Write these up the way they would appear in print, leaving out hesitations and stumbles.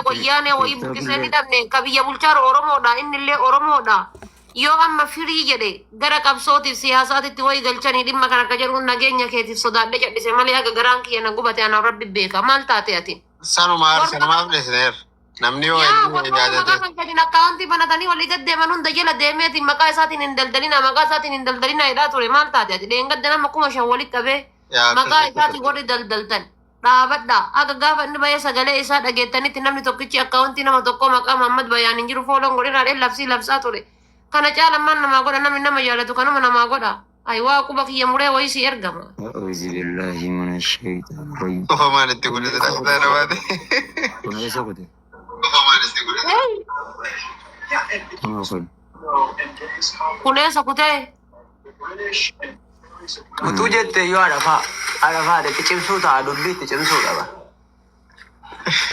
wayyaanee wayii buqqisanii dhabne kabiyya bulchaa Oromoodha innillee Oromoodha. Yoo amma firii jedhe gara qabsootiif siyaasaatitti wayii galchanii dhimma kana akka jedhuun nageenya keetiif sodaadhe jedhise malee aga garaan kiyya na gubate ana rabbi beeka maal taate ati. Sanumaaf dheesineer namni yoo kan jedhin akkaawuntii banatanii walii gaddeeman hunda jala deemeetiin maqaa isaatiin hin daldalina jedhaa ture maal taate ati dheengadda nama 5,000 walitti qabee maqaa isaatiin warri daldaltan. Dhaabadha aga gaafa inni bayee sagalee isaa dhageettanitti namni tokkichi akkaawuntii nama tokko maqaa Muhammad Bayaan hin jiru fooloon godhinaadheen labsaa ture. Kana caalammaan namaa godha namni nama jaalatu kanuma namaa godha. Ay waa quba kiyya muree wayii si ergama. A'uuzu billaahi mina shaytaan rajim. Ofamaan itti guddatee taasisaa dhawaate. Kuna isa godhe. Ofamaan itti guddatee. Kuma kun. Kuneessa kutee. Utuu jette yoo arafaa de cimsuu ta'a dubbiitti cimsuu qaba.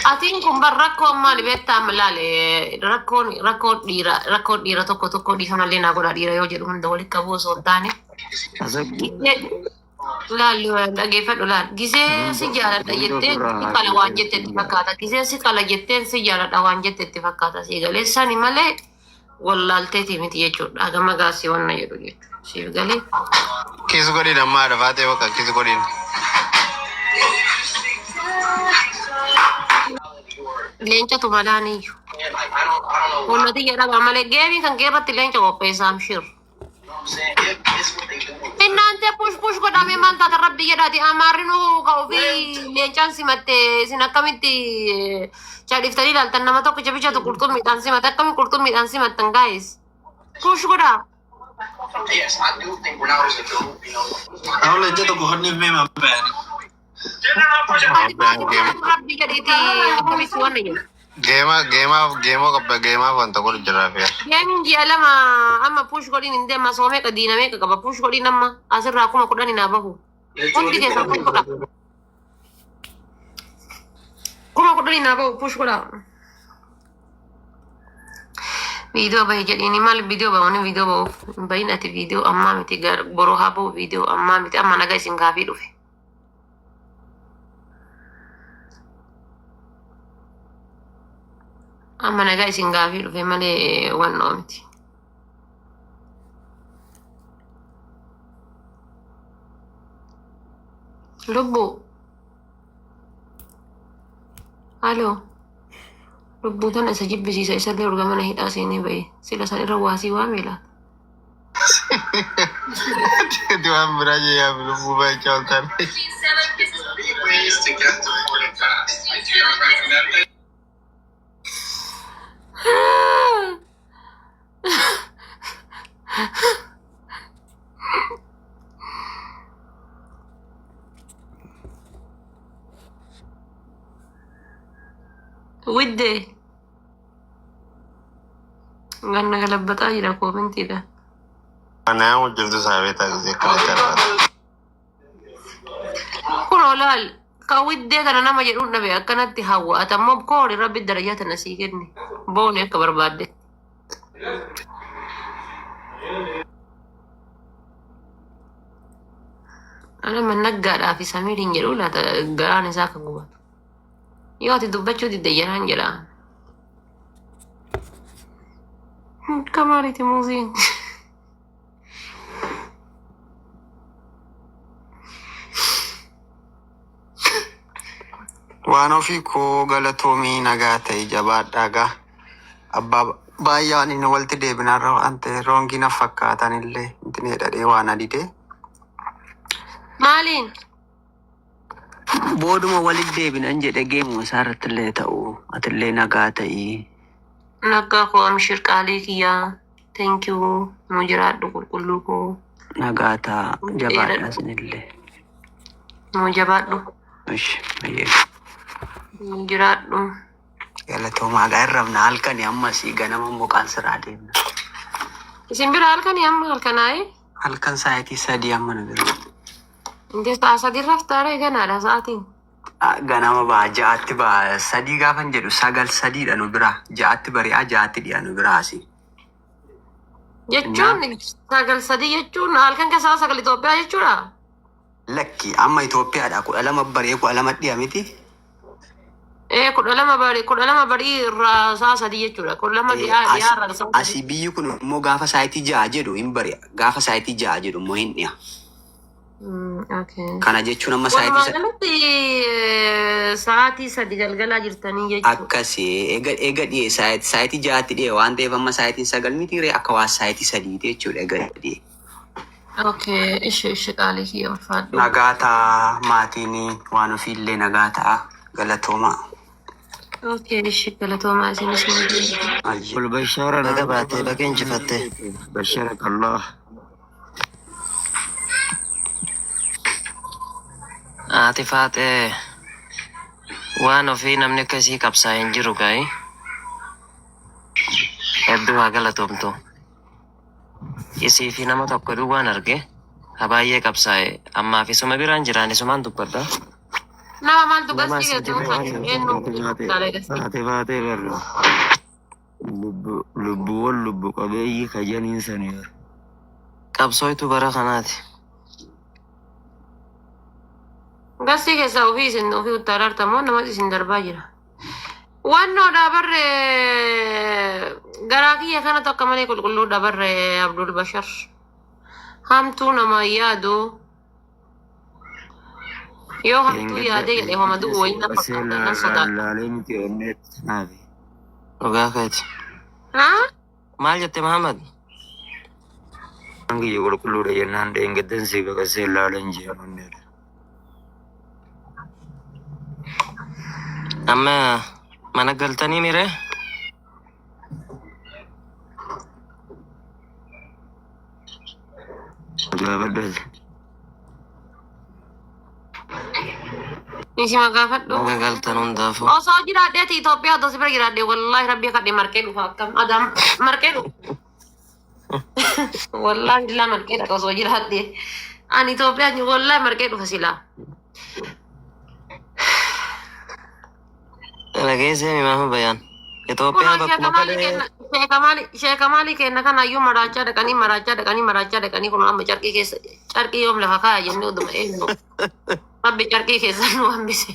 Atiin kun bar rakkoon maali beektaa laale rakkoon dhiira tokko dhiifamallee naa godha dhiira yoo jedhu hunda walitti qabuu osoo hin taane. Laalli dhageeffadhu laal gisee si jaaladha jettee si qala waan jettetti fakkaata gisee si qala jetteen si jaaladha waan jettetti fakkaata si galeessani malee wallaalteeti miti jechuudha gama gaasii wanna jedhu jechuudha siif galee. Kiis godhin amma arafaa ta'e bakka kiis godhin. Leencatu malaaniyyuu. Ummati jedhama malee geemii kan keerratti leenca qopheessaa amshir. Innaante push godhamee maal taata rabbi jedhaati amaarrinuu ka ofii leencaan simatte isin akkamitti chaadhiftanii ilaaltan nama tokko jabichatu qurxummiidhaan simatte akkami qurxummiidhaan simattan gaa'is. Push godhaa. Yes, I do think when I was a group, you know. Aku lejat tuh kohon nih memang ben. Rabbi jedhiti akkamitti wanna jedhu. Geema wanta godhu jiraaf yaa. Geemiin ji'a lama amma push godhin hin deema soomee ka diinamee ka qaba push godhin amma asirraa 10,000 naa bahu. Hundi keessan push godha. 10,000 naa bahu push godha. Video bayi jedhini maal video bahuuni video bahuuf bayin ati video ammaa miti boroo haa bahu video ammaa miti amma nagaa isin gaafii dhufe. Amma nagaa isin gaafii dhufe malee wannoo miti. Lubbu. Halloo. Lubbu tana isa jibbisiisa isallee urga mana hidhaa seenee bahe sila san irra waasii waamee laata. Itu waan biraa jee yaa lubbuu baay'achaa ol taane. Ways to get to 40 fast. I do not recommend it. Widde. Ganna galabbataa jira koomentiidha. Mana yang jirtu sahabat taksi kereta. Kun olaal ka widdee kana nama jedhuun dhabe akkanatti hawwaata ammoo koori rabbi darajaa tana sii kenne booni akka barbaadde. Ana mannaggaadhaa fi samiiriin jedhu laata garaan isaa kan gubatu. Yoo ati dubbachuu didde jaraan jedha. Kamaaliiti muuziin. Waan ofii koo galatoomii nagaa ta'e jabaadhaagaa abbaa baay'een inni walitti deebinarra waan ta'e roongina fakkaatan illee inti dhadhee waan adidee. Maaliin? Booduma walitti deebinan jedhe geemu isaarratti illee ta'u atillee nagaa ta'ii. Nagaa koo amshir qaalii kiyyaa. Thank you. Mu jiraadhu qulqulluu koo. Nagaa ta'a jabaadhaa sinillee. Mu jabaadhu. Ishi bayyee. Jiraadhu. Galatoomaa gaa irrabna halkanii ammasii ganama muqaan siraa deemna. Isin bira halkanii amma halkanaa'e? Halkan sa'aatii 3 amma nu bira. Indes ta'a 3 raftaaree ganaadha sa'aatiin. Ganama ba'a ja'aatti ba'a 3 gaafan jedhu 9-3dha nu bira ja'aatti bari'aa ja'aatti dhiyaa nu bira asii. Jechuun 9-3 jechuun halkan keessaa 9 Itoophiyaa jechuudha. Lakki amma Itoophiyaadha 12 baree 12 dhiyaa miti. Kudha lama barii irraa saa sadii jechuudha. Kudha lama dhiyaa irraa saa sadii. Asii biyyi kun immoo gaafa saayitii ja'a jedhu hin bari'a. Gaafa saayitii ja'a jedhu immoo hin dhiya. Kana jechuun amma sa'aatii sadii galgalaa jirtanii jechuudha. akkasii eega dhiyee saayitii ja'aatti dhiyee waan ta'eef amma saayitiin sagal miti ree akka waan saayitii sadiiti jechuudha eega dhiyee. Ishee qaalii kiyya ulfaadhu. Nagaa ta'a maatiin waan ofiillee nagaa ta'a galatoomaa. Ishee galatoomaa isinis والبشارة Laga baatee laga injifattee. بشرك الله. Ati faatee waan ofii namni akkasii qabsaa hin jiru gaa'e. Hedduu haa galatoomtu. Isii fi nama tokko duwwaan arge ha baay'ee qabsaa'e ammaaf isuma biraan jiraan isumaan dubbadha. nama maaltu gasii geessu Faate faate garra. Lubbuuwwan lubbu qabeeyyii kajaniin sanii. Qabsooytu bara kanaati. gasii keessa ofii isin ofii uttaarartamoo nama isin darbaa jira. Wannoodha barre garaa kiyya kana tokko malee qulqulluudha barre Abdul Bashar. Hamtuu nama yaadu yoo hamtuu yaadee jedhee homa du'u wayii nama fakkaatan nan sodaadha. Laalee miti onneetti naafi. Dhugaa keeti. Maal jette Mahamad? Hangi qulqulluudha jennaan dheengaddan si baqasee laaleen jiran onneedha. Amma mana galtanii mire? Gaafadhas. Isi magaafadhu. Mana galtan hundaafu. Osoo jiraadheeti Itoophiyaa otoo si bira jiraadhe wallaahi rabbii kadhe marqee dhufa akkam adam marqee dhufa. Wallaahi silaa marqee dhaqa osoo jiraadhe. Ani Itoophiyaa wallaahi marqee dhufa silaa. Dhageessee Mahamad Bayaan. Itoophiyaa bakkuma kalee. Sheeka maalii kenna kanaayyuu maraachaa dhaqanii kun amma carqii keessa carqii yoom lafa kaaya jennee oduma eenyu rabbi carqii keessa nu hambise.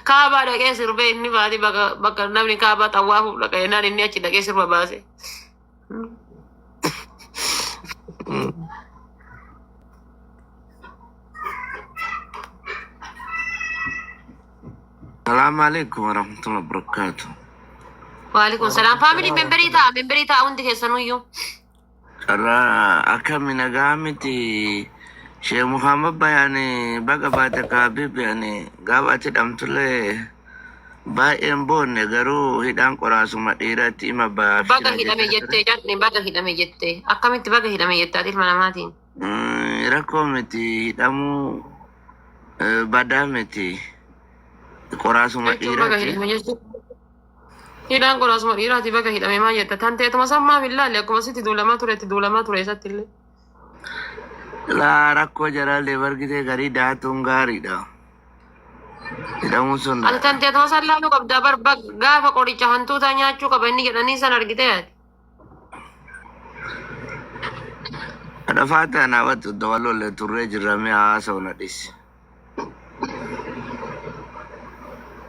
Kaabaa dhaqee sirbee inni baati bakka namni kaabaa xawwaafuuf dhaqa jennaan inni achi dhaqee sirba baase. Assalamualaikum warahmatullahi wabarakatuh. Waalaikumsalam. Family memberii ta'a hundi keessanuyyuu. Karena akami nagamiti Syekh Muhammad bayani baga bata kabib yani gawati damtule baay'een boonne garuu hidhaan qoraasuma dhiiratti ima baaf. Baga hidhame jettee jarni baga hidhame jettee akkamitti baga hidhame jettaa ilma namaatiin. Rakkoo miti hidhamuu badaa miti. Qoraasuma dhiiratti. Hidhaan qoraasuma dhiiraati baga hidhame maa jetta tan teetuma sammaa billaalle akkuma sitti duulamaa ture isatti illee. Laa rakkoo jaraallee bargitee garii daatuun gaariidha. Hidhamuun sun. Ati tan teetuma san laaluu qabdaa barba gaafa qoricha hantuutaa nyaachuu qaba inni jedhanii san argitee ati. Adafaataa naawwatu dabaloolle turree jirramee haasa'u na dhisi.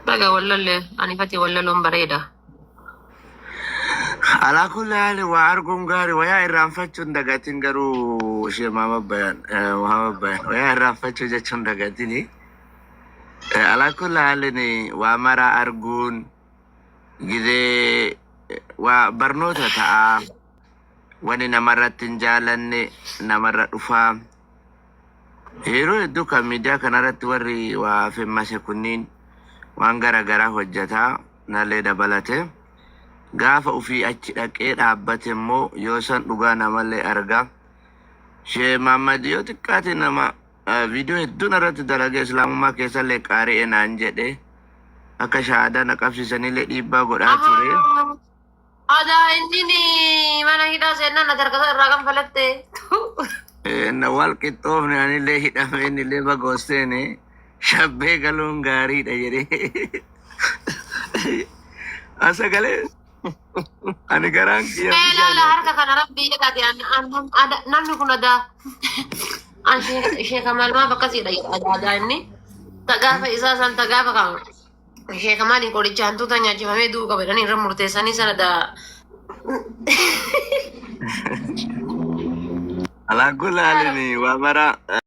Baga wallalle anifati wallaloon bareeda. Alaa kulli haali waa arguun gaarii wayaa irraanfachuun dagatiin garuu Sheekh Muhammad Bayaan wayaa irraanfachuu jechuun dagatini. Alaa kulli haali waa maraa arguun gidee waa barnoota ta'a wani namarratti hin jaalanne namarra dhufaa. Yeroo hedduu kan miidiyaa kanarratti warri waa femmase kunniin waan garaagaraa hojjetaa nallee dabalate gaafa ufii achi dhaqee dhaabbate immoo yoo san dhugaa namallee argaa. Sheekh Muhammad yoo xiqqaate nama viidiyoo hedduun irratti dalagee islaamummaa keessallee qaari'e naan jedhe akka shahaadaa na qabsiisanillee dhiibbaa godhaa ture. Adaa inni mana hidhaa seennaan na dargasa irraa kan falatte. Na wal qixxoofne anillee hidhame innillee bagoosteene. Shabbee galuun gaariidha jedhee. Asa galee ani garaan kiyya. Meelaala harka kana rabbii jedhate namni kun adaa. Sheeka malmaa bakkasiidha jedha aadaa inni. Tagaafa isaa san tagaafa kan ishee kamaaliin qoricha hantuuta nyaachifamee du'uu qaba jedhanii irra murteessanii sana Ala kulaalini waa mara